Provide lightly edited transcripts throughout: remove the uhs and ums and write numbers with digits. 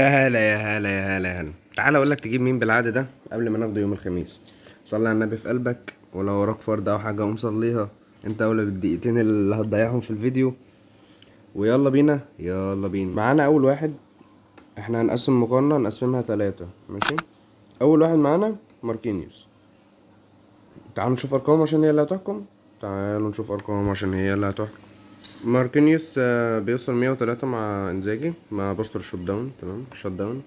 يا هلا يا هلا يا هلا يا هلا، تعالى اقول لك تجيب مين بالعدد ده قبل ما ناخده يوم الخميس. صلي على النبي في قلبك، ولو وراك فرد او حاجه قوم صليها. انت اولى بالدقيقتين اللي هتضيعهم في الفيديو. ويلا بينا يلا بينا معانا اول واحد. احنا هنقسم مقارنه، نقسمها 3 ماشي. اول واحد معانا ماركينيوس. تعالوا نشوف ارقامه عشان هي اللي هتحكم. تعالوا نشوف ارقامه عشان هي اللي هتحكم. ماركينيوس بيوصل 103 مع انزاجي مع بوستر الشوت داون. تمام، شوت داون.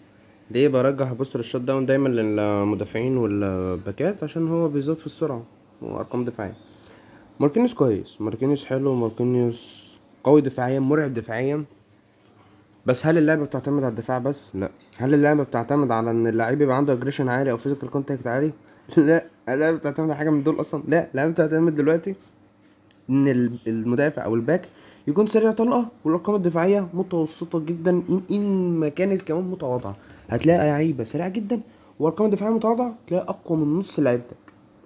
ليه برجح بوستر الشوت داون دايما للمدافعين والباكات؟ عشان هو بيزود في السرعه وارقام دفاعيه. ماركينيوس كويس، ماركينيوس حلو، ماركينيوس قوي دفاعيا، مرعب دفاعيا. بس هل اللعبه بتعتمد على الدفاع بس؟ لا. هل اللعبه بتعتمد على ان اللعيب يبقى عنده اجريشن عالي او فيزيكال كونتاكت عالي؟ لا. اللعبه بتعتمد على حاجه من دول اصلا؟ لا. اللعبه بتعتمد دلوقتي ان المدافع او الباك يكون سريع طلقه، والارقام الدفاعيه متوسطه جدا، ان ما كانت كمان متواضعه. هتلاقي لعيبه سريعه جدا وارقام دفاعيه متواضعه، تلاقي اقوى من نص لعيبتك،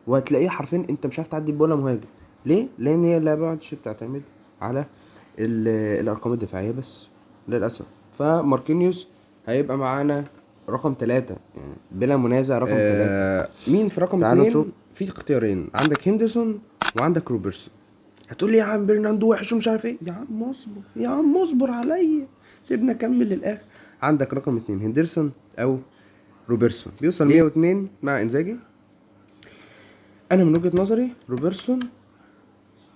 وهتلاقيه حرفيا انت مش عارف تعدي بولا مهاجم. ليه؟ لان هي اللعبه مش بتعتمد على الارقام الدفاعيه بس، للاسف. فماركينيوس هيبقى معانا رقم 3 يعني بلا منازع، رقم 3. مين في رقم تعالوا 2؟ نشوف. في اختيارين، عندك هندرسون وعندك روبرتسون. هتقول لي يا عم برناندو وحش ومش عارف ايه. يا عم اصبر، يا عم اصبر عليا، سيبنا اكمل للاخر. عندك رقم 2 هندرسون او روبرتسون، بيوصل 102 مع انزاجي. انا من وجهة نظري روبرتسون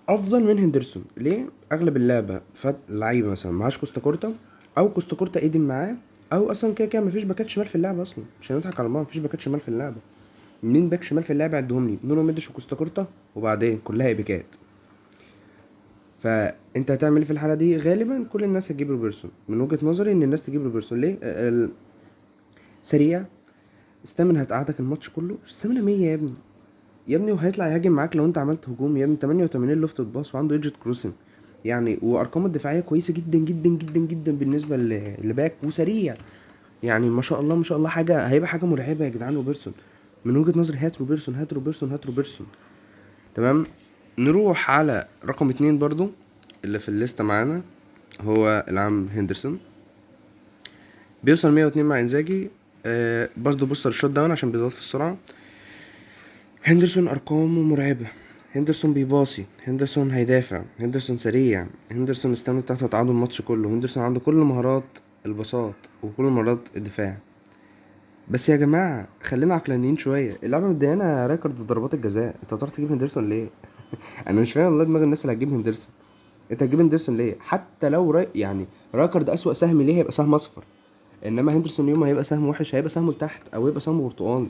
افضل من هندرسون. ليه؟ اغلب اللعبه فات لعيبه مثلا معاش كوستا كورتا، او كوستا كورتا قدم معاه، او اصلا كده كده مفيش باكات شمال في اللعبه اصلا. مش هنضحك على بعض، مفيش باكات شمال في اللعبه. مين باك شمال في اللعبه؟ عدهم لي: نونو ميدش وكوستا كورتا، وبعدين كلها ايبيكات. فانت هتعمل ايه في الحاله دي؟ غالبا كل الناس هتجيب روبرتسون. من وجهه نظري ان الناس تجيب روبرتسون. ليه؟ سريع، استامن هتقعدك الماتش كله، استامن 100 يا ابني. يا ابني وهيطلع يهاجم معاك لو انت عملت هجوم. يا ابني 88 لوفت باص، وعنده ايدجت كروسنج يعني، وارقامه الدفاعيه كويسه جدا جدا جدا جدا بالنسبه لباك، وسريع. يعني ما شاء الله ما شاء الله، حاجه هيبقى حاجه مرعبه يا جدعان روبرتسون. من وجهه نظري هات روبرتسون، هات روبرتسون، هات روبرتسون. تمام. نروح على رقم 2 برضو اللي في الليسته معانا، هو العم هندرسون. بيوصل 102 مع انزاجي. برضه بوستر الشوت داون عشان بيضغط في السرعه. هندرسون ارقامه مرعبه. هندرسون بيباصي، هندرسون هيدافع، هندرسون سريع، هندرسون الستامina بتاعته هتقعده الماتش كله. هندرسون عنده كل مهارات البساط وكل مهارات الدفاع. بس يا جماعه خلينا عقلانيين شويه، اللعبه مديانا ريكورد ضربات الجزاء. انت هتروح تجيب هندرسون ليه؟ انا مش فاهم والله دماغ الناس اللي هتجيب هندرسون. انت هتجيب هندرسون ليه؟ حتى لو يعني رايكارد اسوأ سهم ليه هيبقى سهم اصفر، انما هندرسون يوم ما هيبقى سهم وحش هيبقى سهمه لتحت او هيبقى سهمه برتقاني.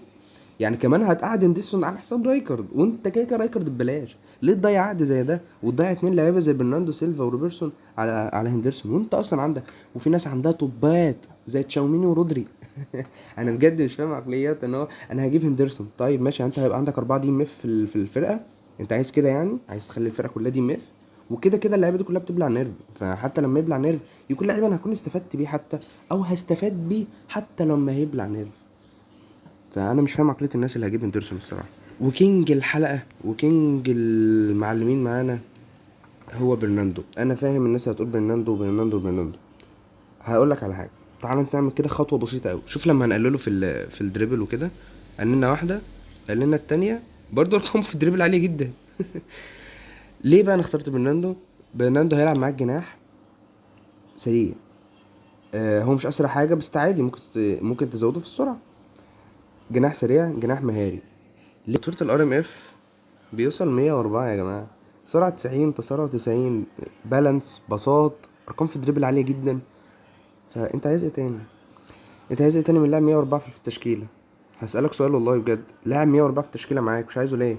يعني كمان هتقعد هندرسون على حساب رايكارد، وانت كده كده رايكارد ببلاش. ليه تضيع عقد زي ده وتضيع 2 لعيبه زي برناردو سيلفا وروبرتسون على هندرسون، وانت اصلا عندك وفي ناس عندها توبات زي تشاوميني ورودري. انا بجد مش فاهم عقليات ان هو انا هجيب هندرسون. طيب ماشي، انت هيبقى عندك 4 دي ام اف في الفرقه. انت عايز كده يعني؟ عايز تخلي الفرقه كلها دي ام اف؟ وكده كده اللعيبه دي كلها بتبلع نيرف، فحتى لما يبلع نيرف يكون لعيب انا هكون استفدت بيه، حتى او هستفاد بيه حتى لما هيبلع نيرف. فانا مش فاهم عقليه الناس اللي هجيب هندرسون الصراحه. وكينج الحلقه وكينج المعلمين معانا هو برناندو. انا فاهم الناس هتقول برناندو برناندو برناندو. هقول لك على حاجه، تعال نعمل كده خطوه بسيطه قوي. شوف لما هنقلله في الدريبل وكده، قلنا واحده، قلنا التانية، برضو ارقامه في الدريبل عاليه جدا. ليه بقى انا اخترت برناندو؟ برناندو هيلعب معاك جناح سريع. هو مش اسرع حاجه بس عادي، ممكن تزوده في السرعه. جناح سريع، جناح مهاري. ليه خطوره الار ام اف بيوصل 104 يا جماعه، سرعه 90، تسارع 90، بالانس، باصات، ارقام في الدريبل عاليه جدا. فانت عايز ايه تاني؟ انت عايز ايه تاني من لاعب 104 في التشكيله؟ هسألك سؤال والله بجد، لاعب 104 في التشكيله معاك مش عايزه ليه؟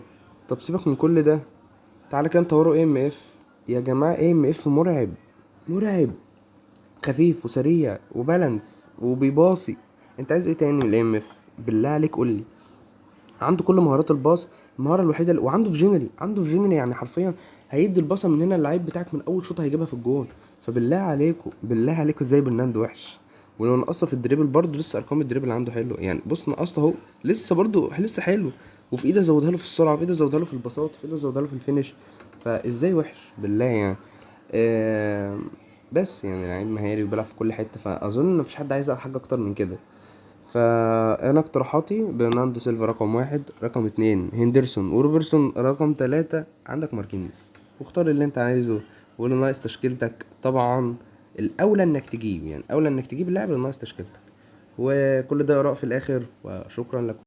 طب سيبك من كل ده، تعالى كده نطوره اي ام اف. يا جماعه اي ام اف مرعب، مرعب، خفيف وسريع وبالانس وبيباصي. انت عايز ايه تاني من الاي ام اف؟ بالله عليك قول لي. عنده كل مهارات الباص، المهاره الوحيده وعنده فيجنري، عنده فيجنري يعني حرفيا هيدي الباصه من هنا اللعيب بتاعك من اول شوط هيجيبها في الجون. فبالله عليكم بالله عليكم ازاي برناندو وحش؟ ولو نقصه في الدريبل برضه لسه ارقام الدريبل عنده حلو يعني. بص نقصت اهو، لسه برضه لسه حلو. وفي ايده زودها له في السرعه، في ايده زودها له في الباصات، في ايده زودها له في الفينش. فازاي وحش بالله يعني؟ آه بس يعني لعيب مهاري وبيلعب في كل حته، فاظن ان مفيش حد عايز حاجه اكتر من كده. فانا اقتراحاتي برناردو سيلفا رقم واحد، رقم اتنين هندرسون وروبرتسون، رقم تلاتة عندك ماركينيوس. واختار اللي انت عايزه، واللي ناقص تشكيلتك طبعا. الاولى انك تجيب، يعني اولى انك تجيب اللاعب اللي ناقص تشكيلتك. وكل ده اراء في الاخر، وشكرا لكم.